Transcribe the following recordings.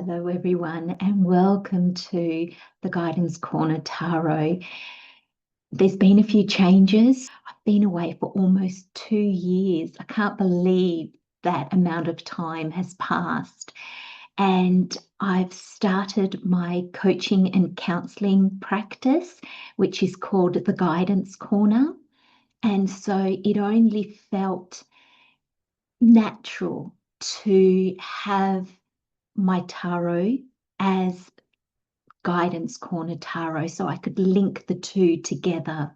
Hello, everyone, and welcome to the Guidance Corner Tarot. There's been a few changes. I've been away for almost 2 years. I can't believe that amount of time has passed. And I've started my coaching and counseling practice, which is called the Guidance Corner. And so it only felt natural to have my tarot as Guidance Corner Tarot so I could link the two together.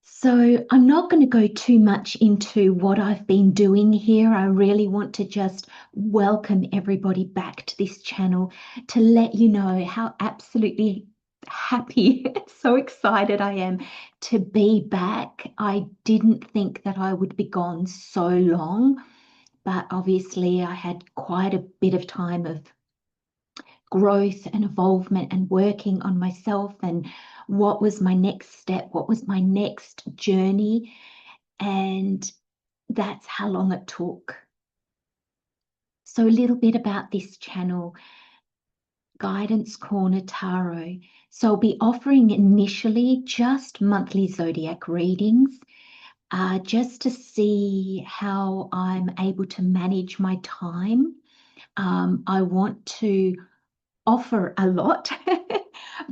So I'm not going to go too much into what I've been doing here. I really want to just welcome everybody back to this channel to let you know how absolutely happy, so excited I am to be back. I didn't think that I would be gone so long, but obviously I had quite a bit of time of growth and involvement and working on myself and what was my next step, what was my next journey. And that's how long it took. So a little bit about this channel, Guidance Corner Tarot. So I'll be offering initially just monthly zodiac readings, just to see how I'm able to manage my time. I want to offer a lot,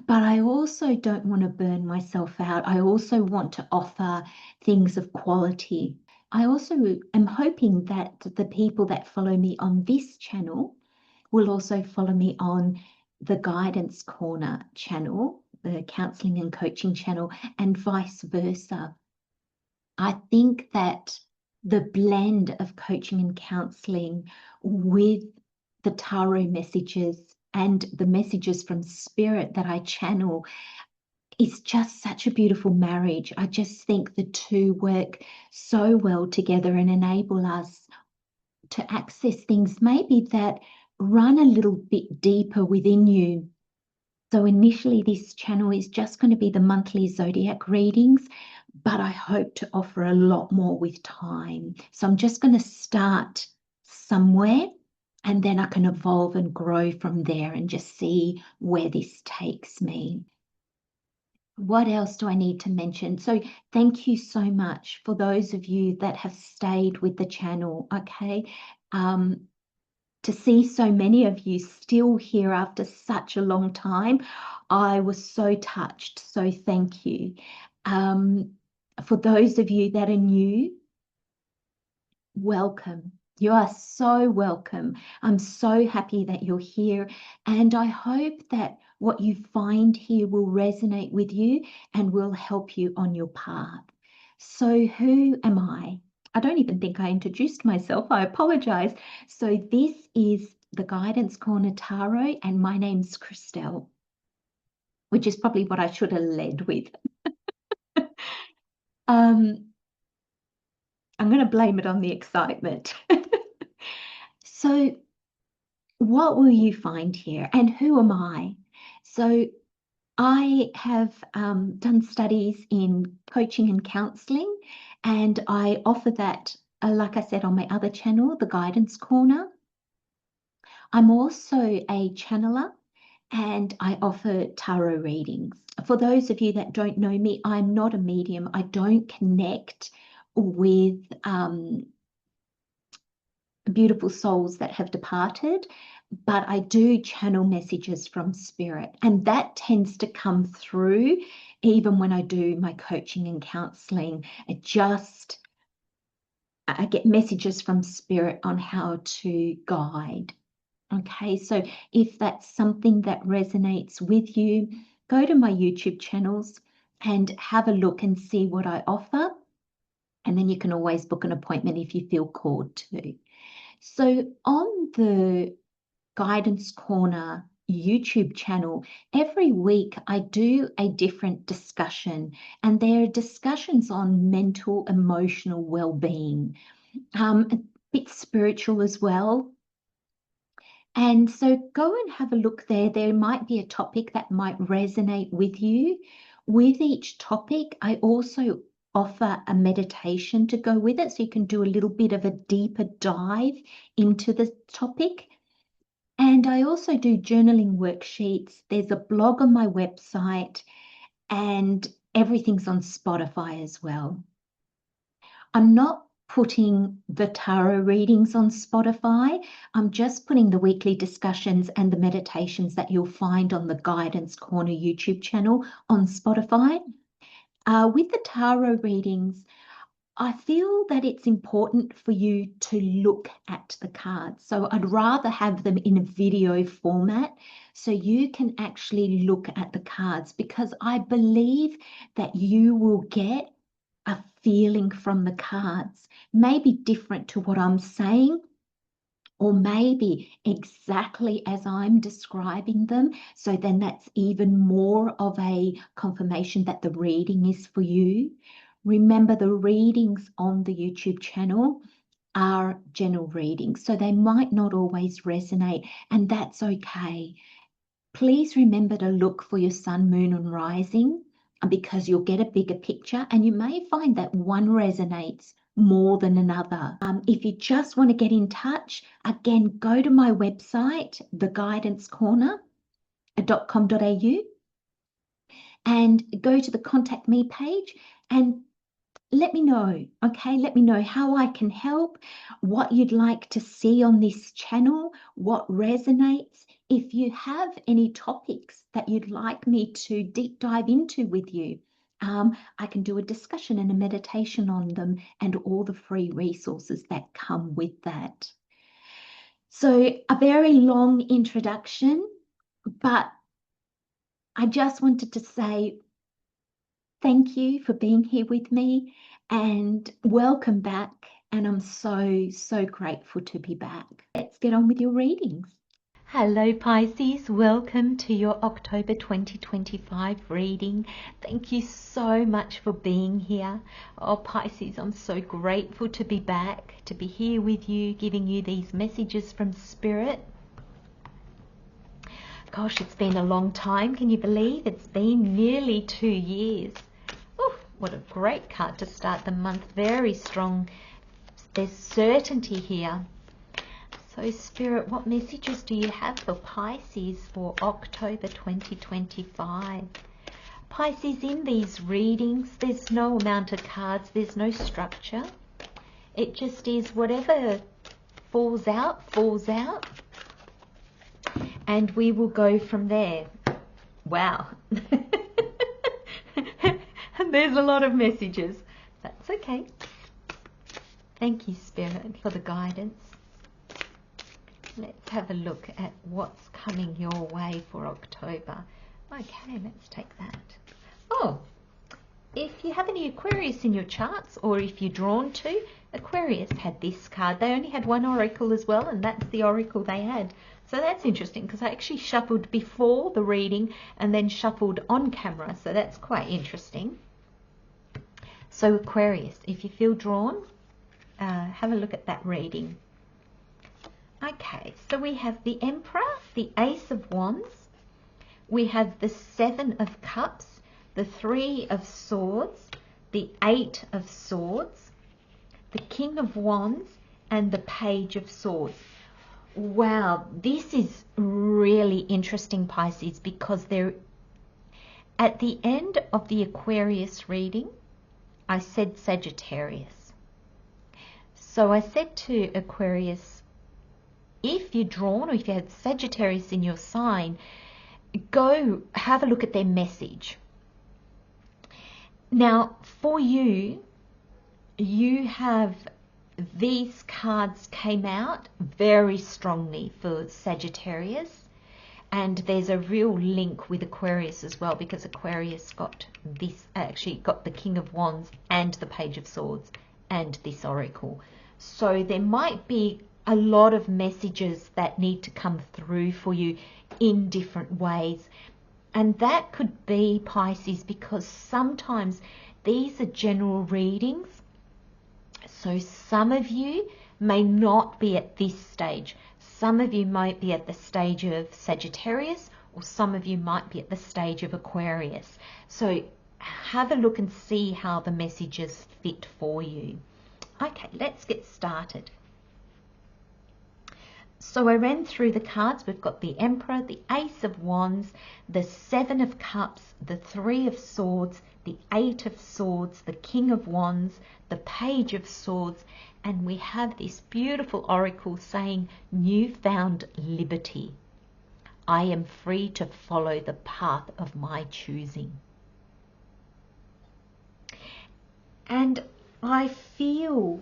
but I also don't want to burn myself out. I also want to offer things of quality. I also am hoping that the people that follow me on this channel will also follow me on the Guidance Corner channel, the counseling and coaching channel, and vice versa. I think that the blend of coaching and counseling with the tarot messages and the messages from spirit that I channel is just such a beautiful marriage. I just think the two work so well together and enable us to access things maybe that run a little bit deeper within you. So initially this channel is just going to be the monthly zodiac readings, but I hope to offer a lot more with time. So I'm just going to start somewhere and then I can evolve and grow from there and just see where this takes me. What else do I need to mention? So thank you so much for those of you that have stayed with the channel, okay? To see so many of you still here after such a long time, I was so touched, so thank you. For those of you that are new, welcome. You are so welcome. I'm so happy that you're here, and I hope that what you find here will resonate with you and will help you on your path. So who am I? I don't even think I introduced myself. I apologize. So this is the Guidance Corner Tarot, and my name's Christelle, which is probably what I should have led with. I'm going to blame it on the excitement. So what will you find here, and who am I? So I have done studies in coaching and counseling, and I offer that, like I said, on my other channel, the Guidance Corner. I'm also a channeler, and I offer tarot readings. For those of you that don't know me, I'm not a medium. I don't connect with beautiful souls that have departed, but I do channel messages from spirit, and that tends to come through even when I do my coaching and counseling. I get messages from spirit on how to guide. Okay, so if that's something that resonates with you, go to my YouTube channels and have a look and see what I offer. And then you can always book an appointment if you feel called to. So on the Guidance Corner YouTube channel, every week I do a different discussion, and there are discussions on mental, emotional well-being, a bit spiritual as well. And so go and have a look there. There might be a topic that might resonate with you. With each topic, I also offer a meditation to go with it, so you can do a little bit of a deeper dive into the topic. And I also do journaling worksheets. There's a blog on my website, and everything's on Spotify as well. I'm not putting the tarot readings on Spotify. I'm just putting the weekly discussions and the meditations that you'll find on the Guidance Corner YouTube channel on Spotify. With the tarot readings, I feel that it's important for you to look at the cards. So I'd rather have them in a video format so you can actually look at the cards, because I believe that you will get a feeling from the cards, maybe different to what I'm saying, or maybe exactly as I'm describing them. So then that's even more of a confirmation that the reading is for you. Remember, the readings on the YouTube channel are general readings, so they might not always resonate, and that's okay. Please remember to look for your sun, moon, and rising, because you'll get a bigger picture, and you may find that one resonates more than another. If you just want to get in touch, again, go to my website, theguidancecorner.com.au, and go to the Contact Me page and let me know, okay? Let me know how I can help, what you'd like to see on this channel, what resonates. If you have any topics that you'd like me to deep dive into with you, I can do a discussion and a meditation on them and all the free resources that come with that. So a very long introduction, but I just wanted to say thank you for being here with me, and welcome back. And I'm so, so grateful to be back. Let's get on with your readings. Hello Pisces, welcome to your October 2025 reading. Thank you so much for being here. Oh Pisces, I'm so grateful to be back, to be here with you, giving you these messages from Spirit. Gosh, it's been a long time. Can you believe it's been nearly 2 years? Oh, what a great card to start the month. Very strong. There's certainty here. So Spirit, what messages do you have for Pisces for October 2025? Pisces, in these readings, there's no amount of cards. There's no structure. It just is whatever falls out, falls out. And we will go from there. Wow. And there's a lot of messages. That's okay. Thank you, Spirit, for the guidance. Let's have a look at what's coming your way for October. Okay, let's take that. Oh, if you have any Aquarius in your charts, or if you're drawn to, Aquarius had this card. They only had one oracle as well, and that's the oracle they had. So that's interesting, because I actually shuffled before the reading and then shuffled on camera. So that's quite interesting. So Aquarius, if you feel drawn, have a look at that reading. Okay, so we have the Emperor, the Ace of Wands. We have the Seven of Cups, the Three of Swords, the Eight of Swords, the King of Wands, and the Page of Swords. Wow, this is really interesting, Pisces, because they're at the end of the Aquarius reading, I said Sagittarius. So I said to Aquarius, if you're drawn, or if you had Sagittarius in your sign, go have a look at their message. Now, for you, you have these cards came out very strongly for Sagittarius, and there's a real link with Aquarius as well, because Aquarius got this, actually got the King of Wands and the Page of Swords and this oracle. So there might be a lot of messages that need to come through for you in different ways. And that could be, Pisces, because sometimes these are general readings. So some of you may not be at this stage. Some of you might be at the stage of Sagittarius, or some of you might be at the stage of Aquarius. So have a look and see how the messages fit for you. Okay, let's get started. So I ran through the cards. We've got the Emperor, the Ace of Wands, the Seven of Cups, the Three of Swords, the Eight of Swords, the King of Wands, the Page of Swords, and we have this beautiful oracle saying, newfound liberty. I am free to follow the path of my choosing. And I feel,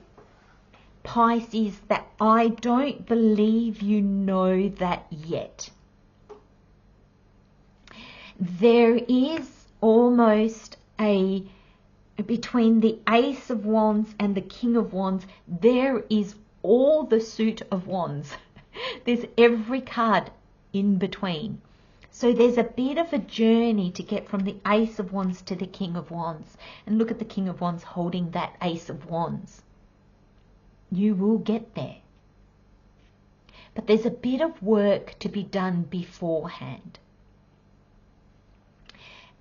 Pisces, that I don't believe you know that yet. There is almost between the Ace of Wands and the King of Wands, there is all the suit of wands. There's every card in between. So there's a bit of a journey to get from the Ace of Wands to the King of Wands. And look at the King of Wands holding that Ace of Wands. You will get there. But there's a bit of work to be done beforehand.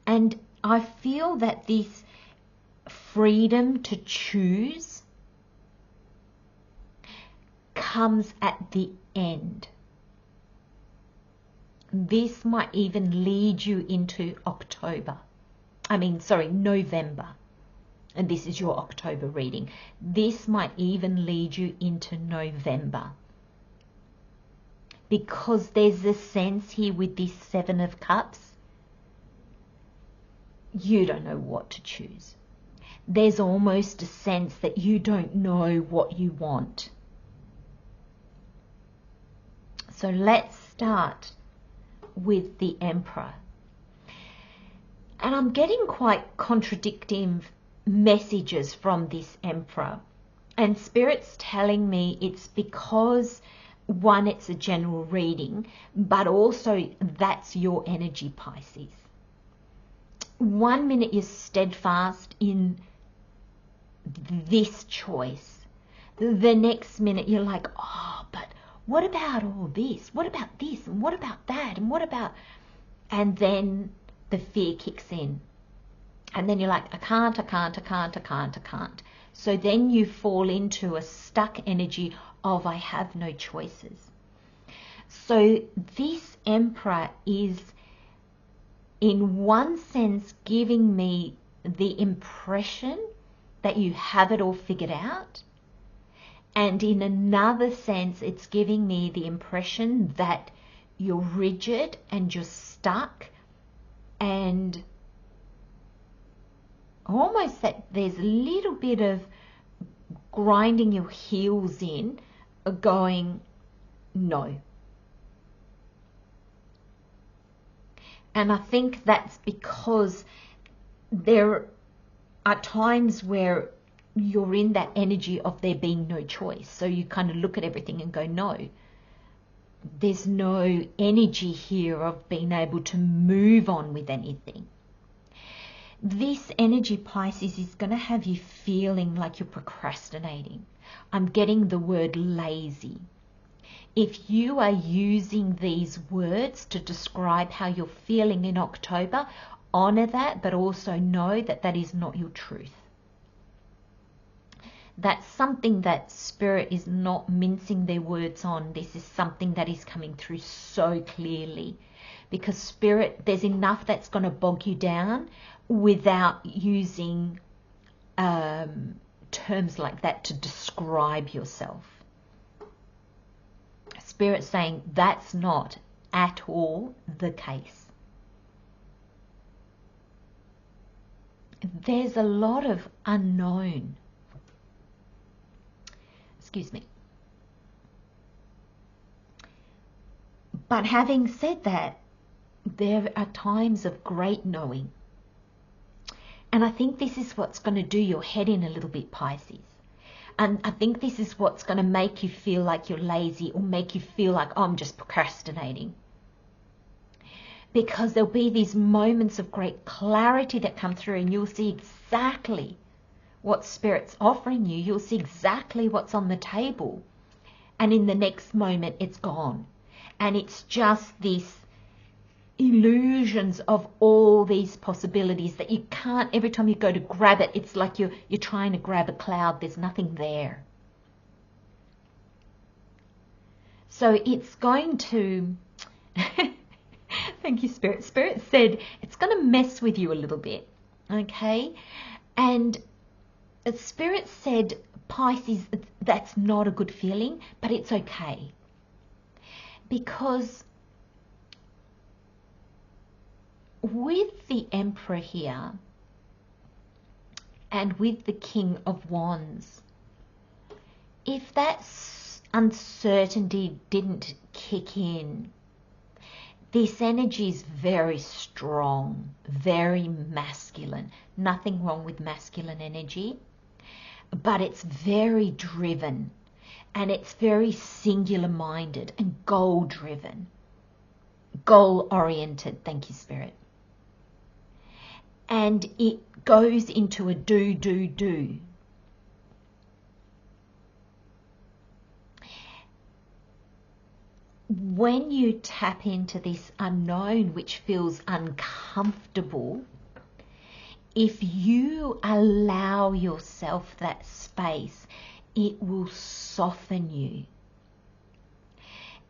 And I feel that this freedom to choose comes at the end. This might even lead you into November. And this is your October reading. This might even lead you into November. Because there's a sense here with this Seven of Cups. You don't know what to choose. There's almost a sense that you don't know what you want. So let's start with the Emperor. And I'm getting quite contradicting messages from this Emperor. And Spirit's telling me it's because, one, it's a general reading, but also that's your energy, Pisces. 1 minute you're steadfast in this choice. The next minute you're like, oh, but what about all this? What about this? And what about that? And what about... And then the fear kicks in. And then you're like, I can't. So then you fall into a stuck energy of I have no choices. So this Emperor is, in one sense, giving me the impression that you have it all figured out. And in another sense, it's giving me the impression that you're rigid and you're stuck, and almost that there's a little bit of grinding your heels in, going, no. And I think that's because there are times where you're in that energy of there being no choice. So you kind of look at everything and go, no. There's no energy here of being able to move on with anything. This energy, Pisces, is going to have you feeling like you're procrastinating. I'm getting the word lazy. If you are using these words to describe how you're feeling in October, honor that, but also know that that is not your truth. That's something that Spirit is not mincing their words on. This is something that is coming through so clearly. Because Spirit, there's enough that's going to bog you down without using terms like that to describe yourself. Spirit saying that's not at all the case. There's a lot of unknown. Excuse me. But having said that, there are times of great knowing. And I think this is what's going to do your head in a little bit, Pisces. And I think this is what's going to make you feel like you're lazy, or make you feel like, oh, I'm just procrastinating. Because there'll be these moments of great clarity that come through, and you'll see exactly what Spirit's offering you. You'll see exactly what's on the table. And in the next moment, it's gone. And it's just this illusions of all these possibilities that you can't, every time you go to grab it, it's like you're trying to grab a cloud. There's nothing there. So it's going to, thank you, Spirit. Spirit said it's going to mess with you a little bit, okay? And Spirit said, Pisces, that's not a good feeling, but it's okay. Because with the Emperor here and with the King of Wands, if that uncertainty didn't kick in, this energy is very strong, very masculine. Nothing wrong with masculine energy, but it's very driven and it's very singular-minded and goal-driven, goal-oriented. Thank you, Spirit. And it goes into a do, do, do. When you tap into this unknown, which feels uncomfortable, if you allow yourself that space, it will soften you.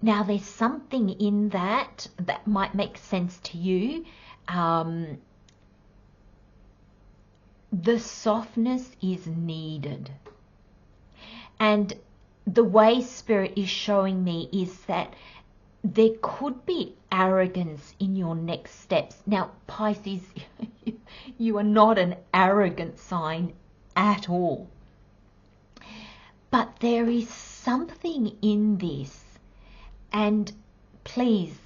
Now, there's something in that might make sense to you. The softness is needed. And the way Spirit is showing me is that there could be arrogance in your next steps. Now, Pisces, you are not an arrogant sign at all. But there is something in this, and please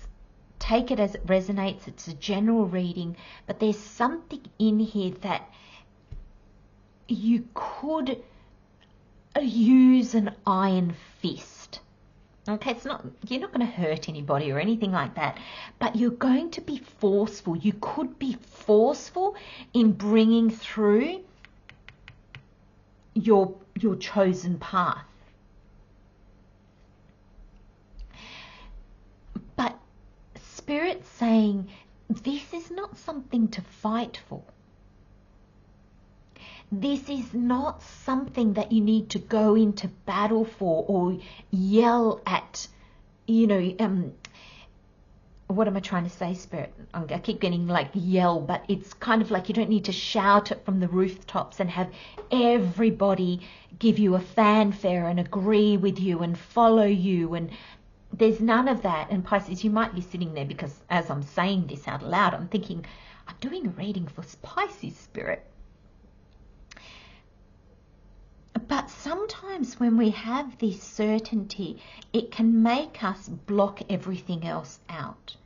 take it as it resonates. It's a general reading, but there's something in here that you could use an iron fist. Okay, it's not, you're not going to hurt anybody or anything like that, but you're going to be forceful. You could be forceful in bringing through your chosen path. But Spirit's saying this is not something to fight for. This is not something that you need to go into battle for or yell at, what am I trying to say, Spirit? I keep getting like yell, but it's kind of like you don't need to shout it from the rooftops and have everybody give you a fanfare and agree with you and follow you. And there's none of that. And Pisces, you might be sitting there because as I'm saying this out loud, I'm thinking, I'm doing a reading for Pisces, Spirit. But sometimes when we have this certainty, it can make us block everything else out.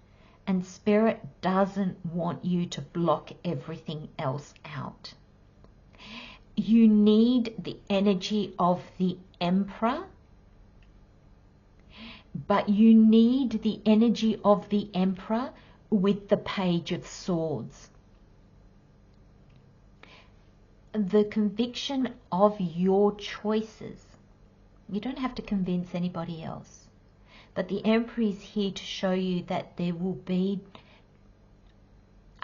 And Spirit doesn't want you to block everything else out. You need the energy of the Emperor, but you need the energy of the Emperor with the Page of Swords. The conviction of your choices. You don't have to convince anybody else. But the Emperor is here to show you that there will be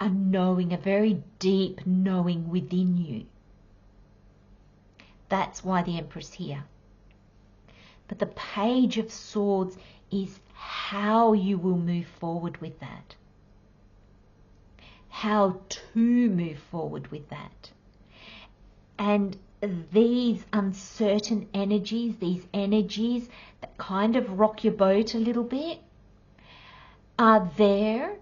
a knowing, a very deep knowing within you. That's why the Emperor's here. But the Page of Swords is how you will move forward with that. How to move forward with that. And these uncertain energies, these energies that kind of rock your boat a little bit, are there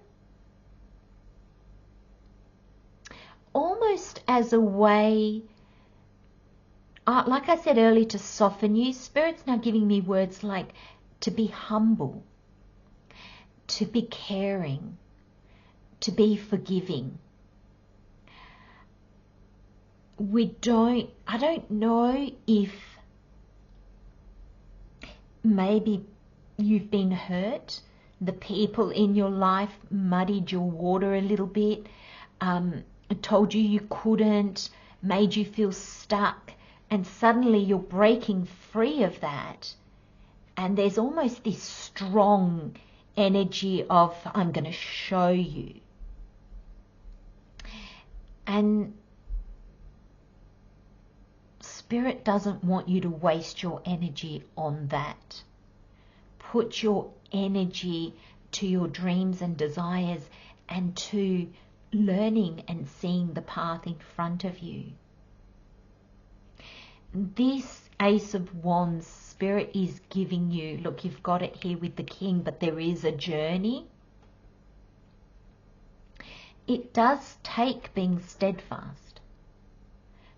almost as a way, like I said earlier, to soften you. Spirit's now giving me words like to be humble, to be caring, to be forgiving. I don't know if maybe you've been hurt. The people in your life muddied your water a little bit, told you you couldn't, made you feel stuck, and suddenly you're breaking free of that. And there's almost this strong energy of I'm going to show you. And Spirit doesn't want you to waste your energy on that. Put your energy to your dreams and desires and to learning and seeing the path in front of you. This Ace of Wands, Spirit is giving you, look, you've got it here with the King, but there is a journey. It does take being steadfast.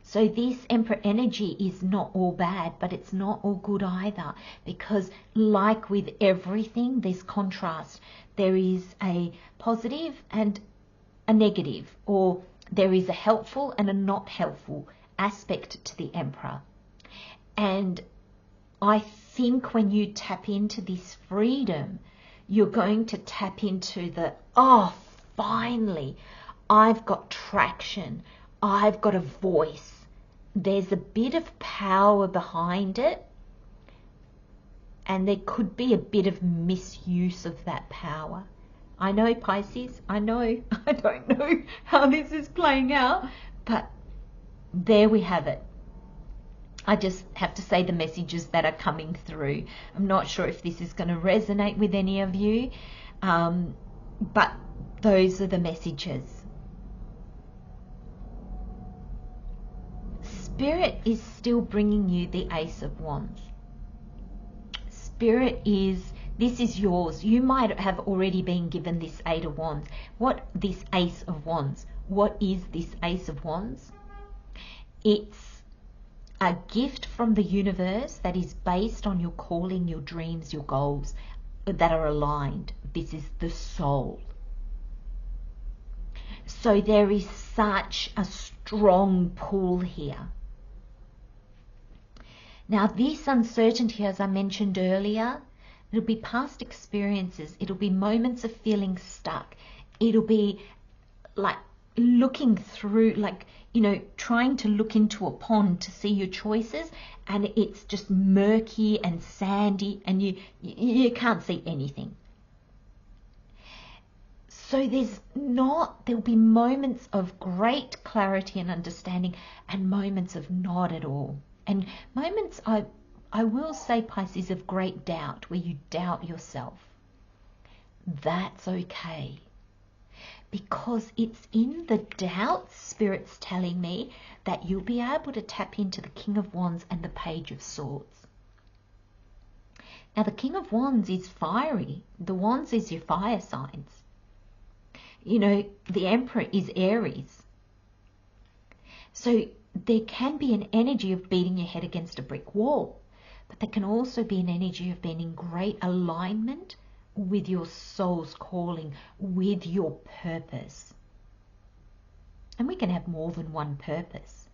So this Emperor energy is not all bad, but it's not all good either, because like with everything, there's contrast. There is a positive and a negative, or there is a helpful and a not helpful aspect to the Emperor. And I think when you tap into this freedom, you're going to tap into the, oh, finally, I've got traction. I've got a voice. There's a bit of power behind it, and there could be a bit of misuse of that power. I know, Pisces, I know. I don't know how this is playing out, but there we have it. I just have to say the messages that are coming through. I'm not sure if this is going to resonate with any of you, but those are the messages. Spirit is still bringing you the Ace of Wands. Spirit is, this is yours. You might have already been given this Eight of Wands. This Ace of Wands? What is this Ace of Wands? It's a gift from the universe that is based on your calling, your dreams, your goals that are aligned. This is the soul. So there is such a strong pull here. Now this uncertainty, as I mentioned earlier, it'll be past experiences. It'll be moments of feeling stuck. It'll be like looking through, like, you know, trying to look into a pond to see your choices, and it's just murky and sandy and you can't see anything. So there'll be moments of great clarity and understanding and moments of not at all. And moments, I will say, Pisces, of great doubt, where you doubt yourself. That's okay. Because it's in the doubts, Spirit's telling me, that you'll be able to tap into the King of Wands and the Page of Swords. Now, the King of Wands is fiery. The Wands is your fire signs. You know, the Emperor is Aries. So there can be an energy of beating your head against a brick wall, but there can also be an energy of being in great alignment with your soul's calling, with your purpose. And we can have more than one purpose.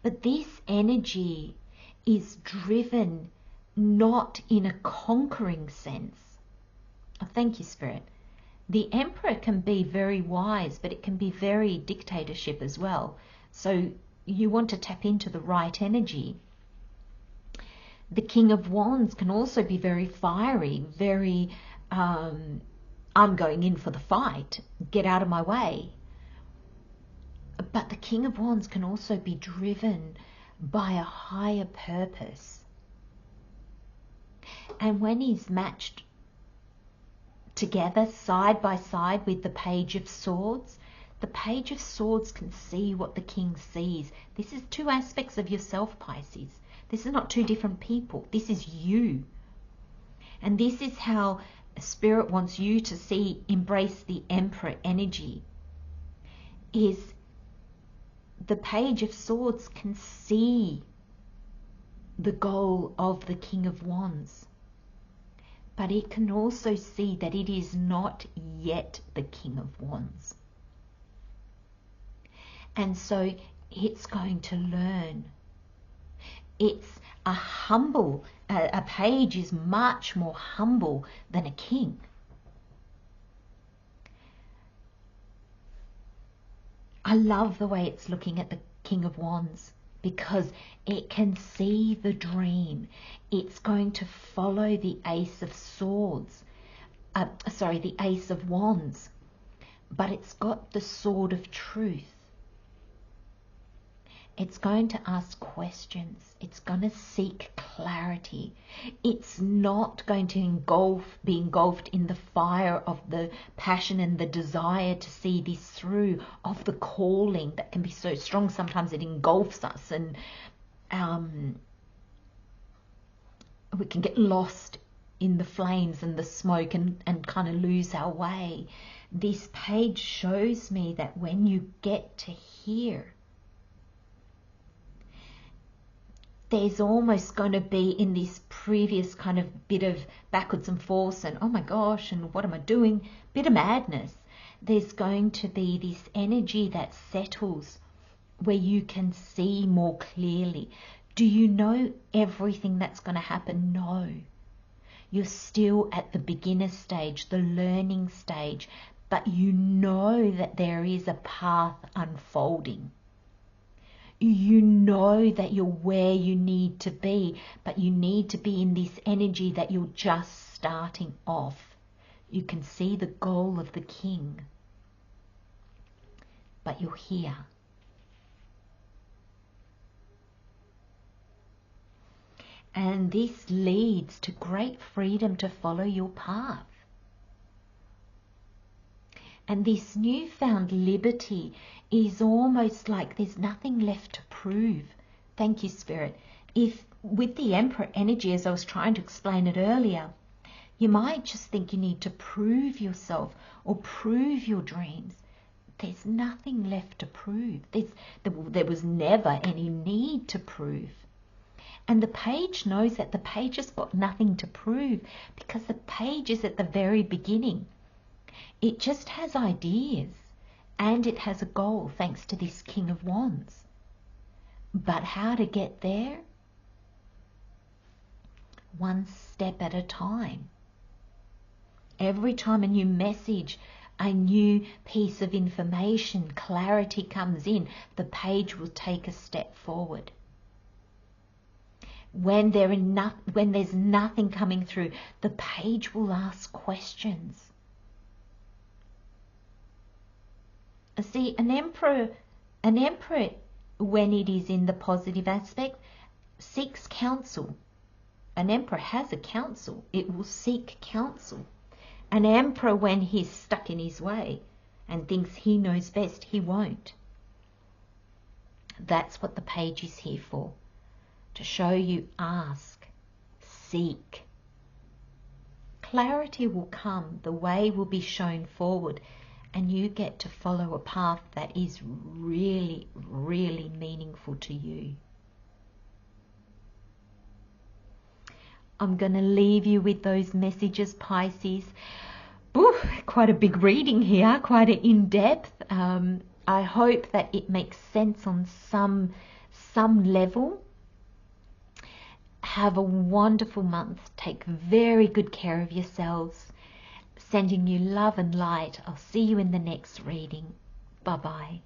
But this energy is driven not in a conquering sense. Oh, thank you, Spirit. The Emperor can be very wise, but it can be very dictatorship as well. So you want to tap into the right energy. The King of Wands can also be very fiery, very, I'm going in for the fight, get out of my way. But the King of Wands can also be driven by a higher purpose. And when he's matched together side by side with the Page of Swords, the Page of Swords can see what the King sees. This is two aspects of yourself, Pisces. This is not two different people. This is you. And this is how Spirit wants you to see, embrace the Emperor energy. Is the Page of Swords can see the goal of the King of Wands. But it can also see that it is not yet the King of Wands. And so it's going to learn. It's a page is much more humble than a king. I love the way it's looking at the King of Wands, because it can see the dream. It's going to follow the Ace of Swords. the Ace of Wands, but it's got the Sword of Truth. It's going to ask questions. It's going to seek clarity. It's not going to be engulfed in the fire of the passion and the desire to see this through, of the calling that can be so strong. Sometimes it engulfs us, and we can get lost in the flames and the smoke and kind of lose our way. This page shows me that when you get to here, there's almost going to be, in this previous kind of bit of backwards and forwards and oh my gosh, and what am I doing, bit of madness, there's going to be this energy that settles where you can see more clearly. Do you know everything that's going to happen? No. You're still at the beginner stage, the learning stage, but you know that there is a path unfolding. You know that you're where you need to be, but you need to be in this energy that you're just starting off. You can see the goal of the king, but you're here. And this leads to great freedom to follow your path. And this newfound liberty is almost like there's nothing left to prove. Thank you, Spirit. If with the Emperor energy, as I was trying to explain it earlier, you might just think you need to prove yourself or prove your dreams. There's nothing left to prove. There was never any need to prove. And the page knows that the page has got nothing to prove, because the page is at the very beginning. It just has ideas and it has a goal, thanks to this King of Wands. But how to get there? One step at a time. Every time a new message, a new piece of information, clarity comes in, the page will take a step forward. When there's nothing coming through, the page will ask questions. See, an emperor, when it is in the positive aspect, seeks counsel. An emperor has a counsel. It will seek counsel. An emperor, when he's stuck in his way and thinks he knows best, he won't. That's what the page is here for. To show you, ask, seek. Clarity will come, the way will be shown forward, and you get to follow a path that is really, really meaningful to you. I'm going to leave you with those messages, Pisces. Ooh, quite a big reading here, quite an in-depth. I hope that it makes sense on some level. Have a wonderful month. Take very good care of yourselves. Sending you love and light. I'll see you in the next reading. Bye-bye.